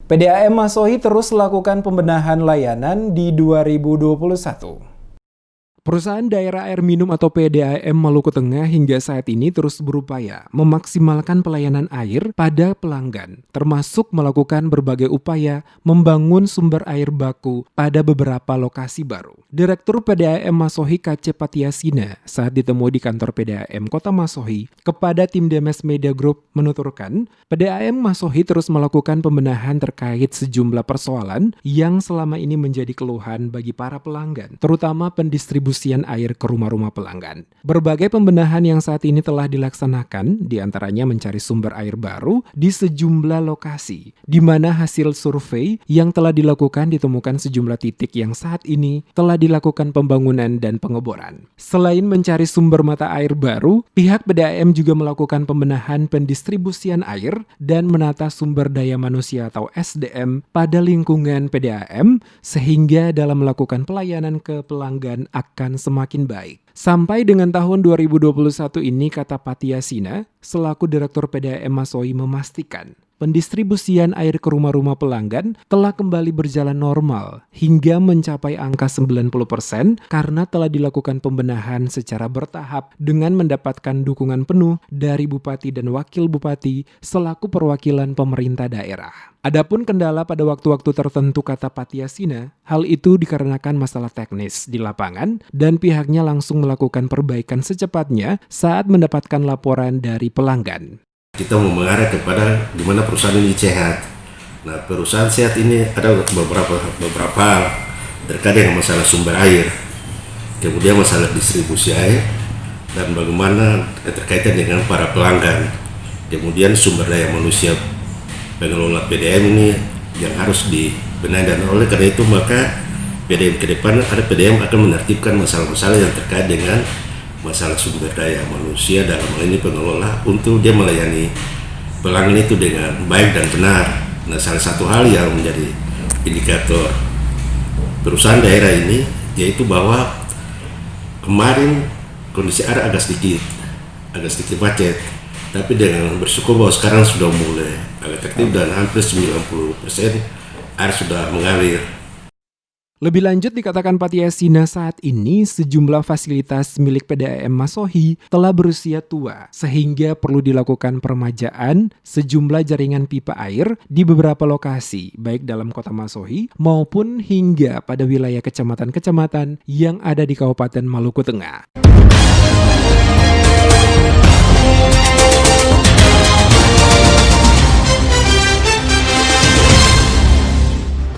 PDAM Masohi terus lakukan pembenahan layanan di 2021. Perusahaan Daerah Air Minum atau PDAM Maluku Tengah hingga saat ini terus berupaya memaksimalkan pelayanan air pada pelanggan, termasuk melakukan berbagai upaya membangun sumber air baku pada beberapa lokasi baru. Direktur PDAM Masohi KC Patiasina saat ditemui di kantor PDAM Kota Masohi kepada tim Demes Media Group menuturkan, PDAM Masohi terus melakukan pembenahan terkait sejumlah persoalan yang selama ini menjadi keluhan bagi para pelanggan, terutama pendistribusian air ke rumah-rumah pelanggan. Berbagai pembenahan yang saat ini telah dilaksanakan, diantaranya mencari sumber air baru di sejumlah lokasi, di mana hasil survei yang telah dilakukan ditemukan sejumlah titik yang saat ini telah dilakukan pembangunan dan pengeboran. Selain mencari sumber mata air baru, pihak PDAM juga melakukan pembenahan pendistribusian air dan menata sumber daya manusia atau SDM pada lingkungan PDAM, sehingga dalam melakukan pelayanan ke pelanggan akan semakin baik. Sampai dengan tahun 2021 ini, kata Patiasina, selaku Direktur PDAM Masohi memastikan pendistribusian air ke rumah-rumah pelanggan telah kembali berjalan normal hingga mencapai angka 90% karena telah dilakukan pembenahan secara bertahap dengan mendapatkan dukungan penuh dari Bupati dan Wakil Bupati selaku perwakilan pemerintah daerah. Adapun kendala pada waktu-waktu tertentu, kata Patiasina, hal itu dikarenakan masalah teknis di lapangan dan pihaknya langsung melakukan perbaikan secepatnya saat mendapatkan laporan dari pelanggan. Kita mau mengarah kepada di mana perusahaan ini sehat. Nah, perusahaan sehat ini ada beberapa terkait dengan masalah sumber air, kemudian masalah distribusi air, dan bagaimana terkaitan dengan para pelanggan, kemudian sumber daya manusia pengelola PDAM ini yang harus dibenahi. Dan oleh karena itu maka PDAM ke depan PDAM akan menertibkan masalah-masalah yang terkait dengan masalah sumber daya manusia dalam hal ini pengelola untuk dia melayani pelanggan itu dengan baik dan benar. Nah, salah satu hal yang menjadi indikator perusahaan daerah ini yaitu bahwa kemarin kondisi air agak sedikit macet, tapi dengan bersyukur bahwa sekarang sudah mulai agak tertib dan hampir 90% air sudah mengalir. Lebih lanjut dikatakan Patiasina, saat ini sejumlah fasilitas milik PDAM Masohi telah berusia tua sehingga perlu dilakukan peremajaan sejumlah jaringan pipa air di beberapa lokasi baik dalam kota Masohi maupun hingga pada wilayah kecamatan-kecamatan yang ada di Kabupaten Maluku Tengah.